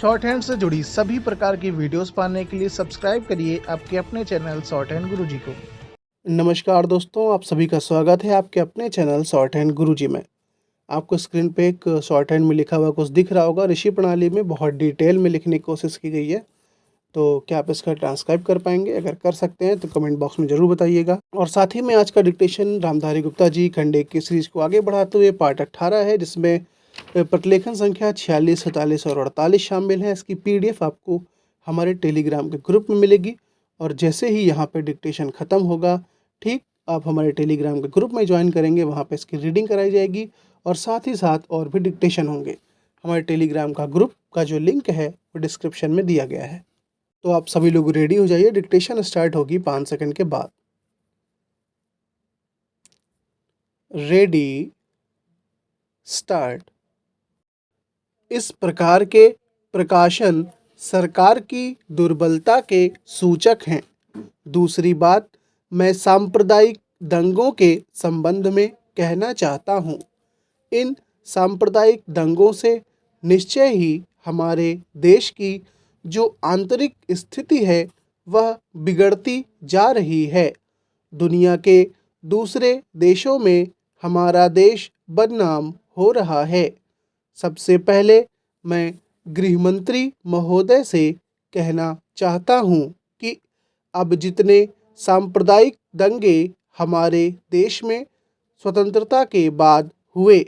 Short hand से जुड़ी सभी प्रकार की वीडियोस पाने के लिए सब्सक्राइब करिए आपके अपने चैनल शॉर्ट हैंड गुरुजी को। नमस्कार दोस्तों, आप सभी का स्वागत है आपके अपने चैनल शॉर्ट हैंड गुरुजी में। आपको स्क्रीन पे एक शॉर्ट हैंड में लिखा हुआ कुछ दिख रहा होगा। ऋषि प्रणाली में बहुत डिटेल में लिखने की कोशिश की गई है, तो क्या आप इसका ट्रांसक्राइब कर पाएंगे? अगर कर सकते हैं तो कमेंट बॉक्स में ज़रूर बताइएगा। और साथ ही में आज का डिक्टेशन रामधारी गुप्ता जी खंड 1 की सीरीज को आगे बढ़ाते हुए पार्ट 18 है, जिसमें प्रतिलेखन संख्या 46, 47 और 48 शामिल है। इसकी PDF आपको हमारे टेलीग्राम के ग्रुप में मिलेगी। और जैसे ही यहाँ पे डिक्टेशन ख़त्म होगा, ठीक आप हमारे टेलीग्राम के ग्रुप में ज्वाइन करेंगे, वहाँ पे इसकी रीडिंग कराई जाएगी और साथ ही साथ और भी डिक्टेशन होंगे। हमारे टेलीग्राम का ग्रुप का जो लिंक है वो डिस्क्रिप्शन में दिया गया है। तो आप सभी लोग रेडी हो जाइए, डिक्टेशन स्टार्ट होगी 5 सेकंड के बाद। Ready, start. इस प्रकार के प्रकाशन सरकार की दुर्बलता के सूचक हैं। दूसरी बात मैं सांप्रदायिक दंगों के संबंध में कहना चाहता हूँ। इन सांप्रदायिक दंगों से निश्चय ही हमारे देश की जो आंतरिक स्थिति है वह बिगड़ती जा रही है। दुनिया के दूसरे देशों में हमारा देश बदनाम हो रहा है। सबसे पहले मैं गृहमंत्री महोदय से कहना चाहता हूँ कि अब जितने सांप्रदायिक दंगे हमारे देश में स्वतंत्रता के बाद हुए,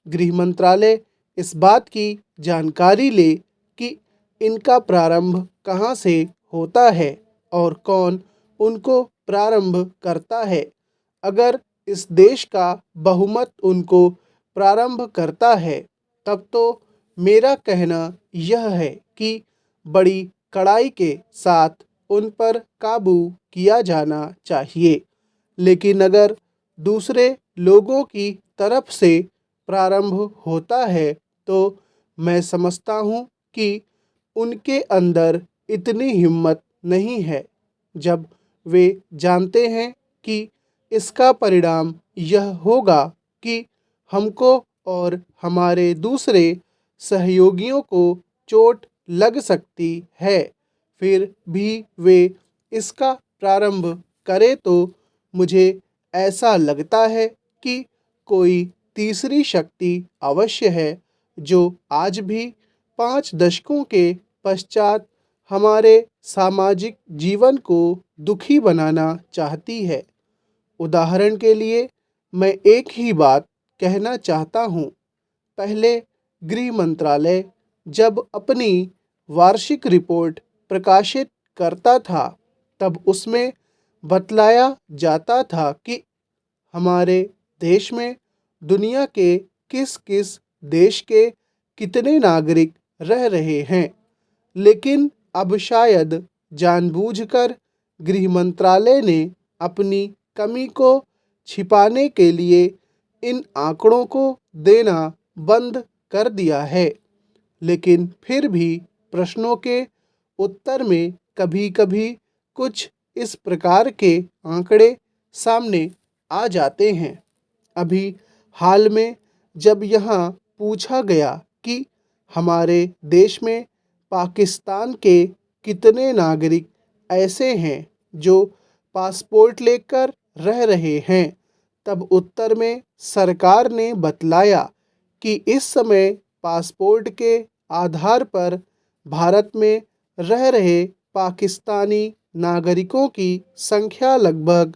गृह मंत्रालय इस बात की जानकारी ले कि इनका प्रारंभ कहाँ से होता है और कौन उनको प्रारंभ करता है। अगर इस देश का बहुमत उनको प्रारंभ करता है, तब तो मेरा कहना यह है कि बड़ी कड़ाई के साथ उन पर काबू किया जाना चाहिए। लेकिन अगर दूसरे लोगों की तरफ से प्रारंभ होता है तो मैं समझता हूँ कि उनके अंदर इतनी हिम्मत नहीं है। जब वे जानते हैं कि इसका परिणाम यह होगा कि हमको और हमारे दूसरे सहयोगियों को चोट लग सकती है, फिर भी वे इसका प्रारंभ करें, तो मुझे ऐसा लगता है कि कोई तीसरी शक्ति अवश्य है जो आज भी 5 दशकों के पश्चात हमारे सामाजिक जीवन को दुखी बनाना चाहती है। उदाहरण के लिए मैं एक ही बात कहना चाहता हूँ। पहले गृह मंत्रालय जब अपनी वार्षिक रिपोर्ट प्रकाशित करता था, तब उसमें बतलाया जाता था कि हमारे देश में दुनिया के किस किस देश के कितने नागरिक रह रहे हैं। लेकिन अब शायद जानबूझकर गृह मंत्रालय ने अपनी कमी को छिपाने के लिए इन आंकड़ों को देना बंद कर दिया है। लेकिन फिर भी प्रश्नों के उत्तर में कभी कभी कुछ इस प्रकार के आंकड़े सामने आ जाते हैं। अभी हाल में जब यहाँ पूछा गया कि हमारे देश में पाकिस्तान के कितने नागरिक ऐसे हैं जो पासपोर्ट लेकर रह रहे हैं, तब उत्तर में सरकार ने बतलाया कि इस समय पासपोर्ट के आधार पर भारत में रह रहे पाकिस्तानी नागरिकों की संख्या लगभग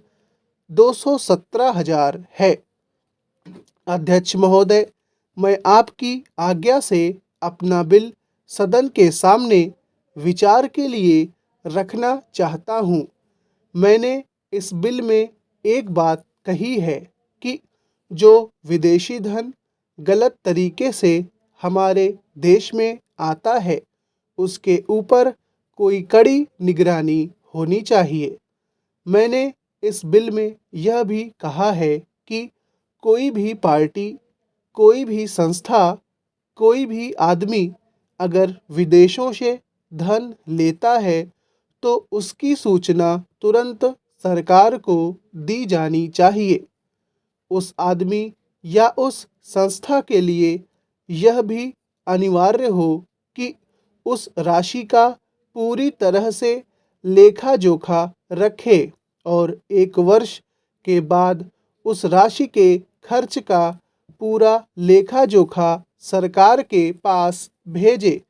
217,000 है। अध्यक्ष महोदय, मैं आपकी आज्ञा से अपना बिल सदन के सामने विचार के लिए रखना चाहता हूँ। मैंने इस बिल में एक बात कही है कि जो विदेशी धन गलत तरीके से हमारे देश में आता है, उसके ऊपर कोई कड़ी निगरानी होनी चाहिए। मैंने इस बिल में यह भी कहा है कि कोई भी पार्टी, कोई भी संस्था, कोई भी आदमी अगर विदेशों से धन लेता है तो उसकी सूचना तुरंत सरकार को दी जानी चाहिए। उस आदमी या उस संस्था के लिए यह भी अनिवार्य हो कि उस राशि का पूरी तरह से लेखा जोखा रखे और 1 वर्ष के बाद उस राशि के खर्च का पूरा लेखा जोखा सरकार के पास भेजे,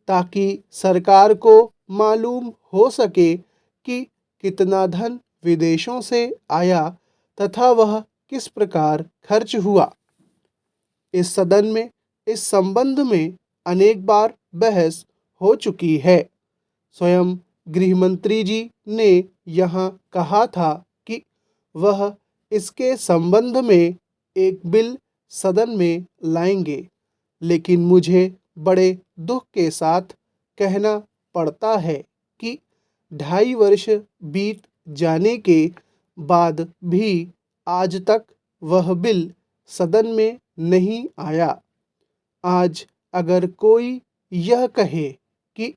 ताकि सरकार को मालूम हो सके कि कितना धन विदेशों से आया तथा वह किस प्रकार खर्च हुआ। इस सदन में इस संबंध में अनेक बार बहस हो चुकी है। स्वयं गृह मंत्री जी ने यहाँ कहा था कि वह इसके संबंध में एक बिल सदन में लाएंगे, लेकिन मुझे बड़े दुख के साथ कहना पड़ता है कि 2.5 वर्ष बीत जाने के बाद भी आज तक वह बिल सदन में नहीं आया। आज अगर कोई यह कहे कि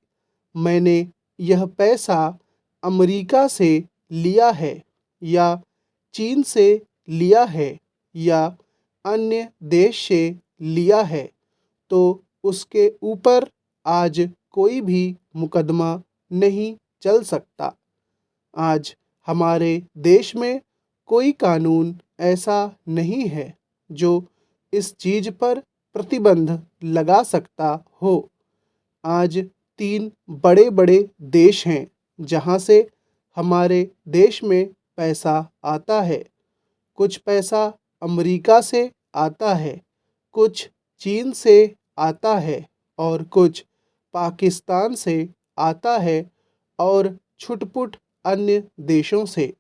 मैंने यह पैसा अमेरिका से लिया है या चीन से लिया है या अन्य देश से लिया है, तो उसके ऊपर आज कोई भी मुकदमा नहीं चल सकता। आज हमारे देश में कोई कानून ऐसा नहीं है जो इस चीज़ पर प्रतिबंध लगा सकता हो। आज 3 बड़े बड़े देश हैं जहाँ से हमारे देश में पैसा आता है। कुछ पैसा अमेरिका से आता है, कुछ चीन से आता है और कुछ पाकिस्तान से आता है और छुटपुट अन्य देशों से।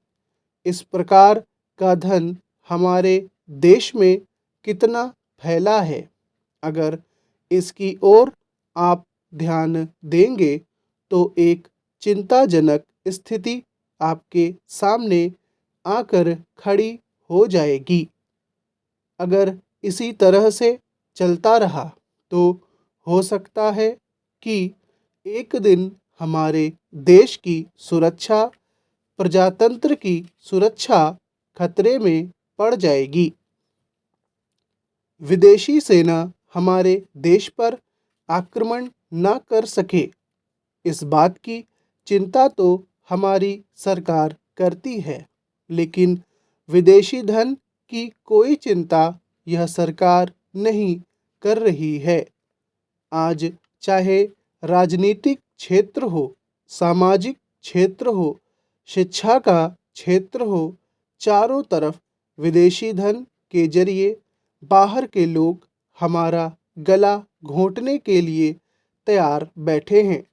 इस प्रकार का धन हमारे देश में कितना फैला है, अगर इसकी ओर आप ध्यान देंगे तो एक चिंताजनक स्थिति आपके सामने आकर खड़ी हो जाएगी। अगर इसी तरह से चलता रहा तो हो सकता है कि एक दिन हमारे देश की सुरक्षा, प्रजातंत्र की सुरक्षा खतरे में पड़ जाएगी। विदेशी सेना हमारे देश पर आक्रमण न कर सके, इस बात की चिंता तो हमारी सरकार करती है, लेकिन विदेशी धन की कोई चिंता यह सरकार नहीं कर रही है। आज चाहे राजनीतिक क्षेत्र हो, सामाजिक क्षेत्र हो, शिक्षा का क्षेत्र हो, चारों तरफ विदेशी धन के जरिए बाहर के लोग हमारा गला घोंटने के लिए तैयार बैठे हैं।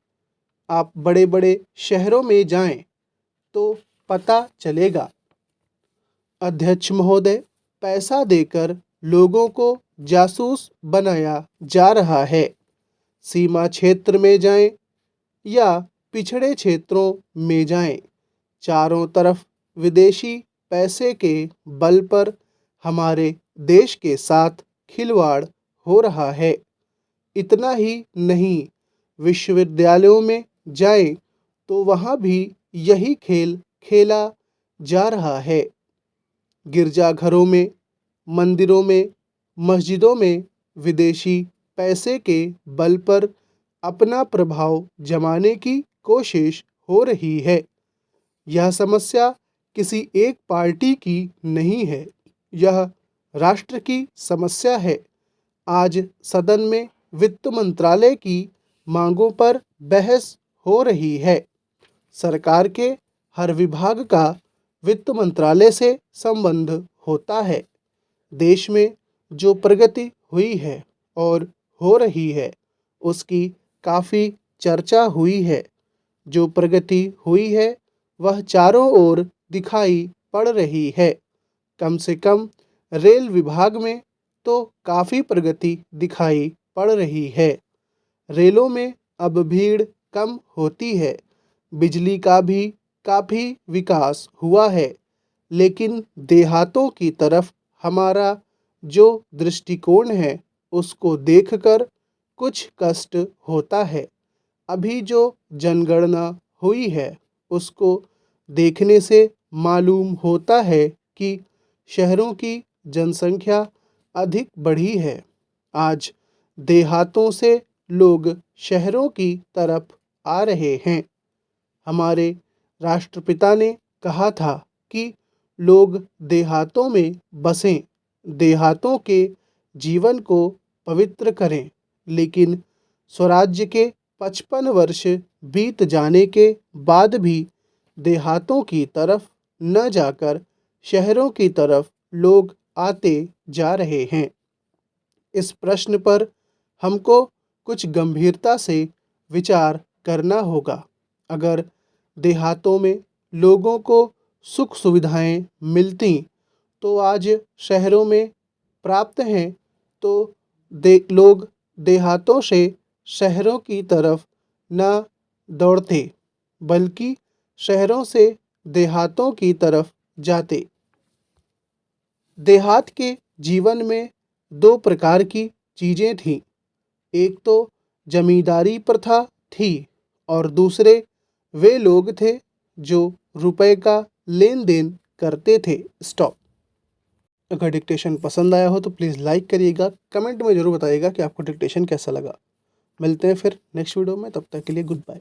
आप बड़े बड़े शहरों में जाएं तो पता चलेगा। अध्यक्ष महोदय, पैसा देकर लोगों को जासूस बनाया जा रहा है। सीमा क्षेत्र में जाएं या पिछड़े क्षेत्रों में जाएं, चारों तरफ विदेशी पैसे के बल पर हमारे देश के साथ खिलवाड़ हो रहा है। इतना ही नहीं, विश्वविद्यालयों में जाएं तो वहाँ भी यही खेल खेला जा रहा है। गिरजाघरों में, मंदिरों में, मस्जिदों में विदेशी पैसे के बल पर अपना प्रभाव जमाने की कोशिश हो रही है। यह समस्या किसी एक पार्टी की नहीं है, यह राष्ट्र की समस्या है। आज सदन में वित्त मंत्रालय की मांगों पर बहस हो रही है। सरकार के हर विभाग का वित्त मंत्रालय से संबंध होता है। देश में जो प्रगति हुई है और हो रही है, उसकी काफ़ी चर्चा हुई है। जो प्रगति हुई है वह चारों ओर दिखाई पड़ रही है। कम से कम रेल विभाग में तो काफ़ी प्रगति दिखाई पड़ रही है। रेलों में अब भीड़ कम होती है। बिजली का भी काफ़ी विकास हुआ है, लेकिन देहातों की तरफ हमारा जो दृष्टिकोण है उसको देखकर कुछ कष्ट होता है। अभी जो जनगणना हुई है उसको देखने से मालूम होता है कि शहरों की जनसंख्या अधिक बढ़ी है। आज देहातों से लोग शहरों की तरफ आ रहे हैं। हमारे राष्ट्रपिता ने कहा था कि लोग देहातों में बसें, देहातों के जीवन को पवित्र करें। लेकिन स्वराज्य के 55 वर्ष बीत जाने के बाद भी देहातों की तरफ न जाकर शहरों की तरफ लोग आते जा रहे हैं। इस प्रश्न पर हमको कुछ गंभीरता से विचार करना होगा। अगर देहातों में लोगों को सुख सुविधाएं मिलती तो आज शहरों में प्राप्त हैं, तो लोग देहातों से शहरों की तरफ न दौड़ते बल्कि शहरों से देहातों की तरफ जाते। देहात के जीवन में दो प्रकार की चीज़ें थीं। एक तो जमींदारी प्रथा थी और दूसरे वे लोग थे जो रुपए का लेन देन करते थे। स्टॉप। अगर डिक्टेशन पसंद आया हो तो प्लीज़ लाइक करिएगा, कमेंट में ज़रूर बताइएगा कि आपको डिक्टेशन कैसा लगा। मिलते हैं फिर नेक्स्ट वीडियो में, तब तक के लिए गुड बाय।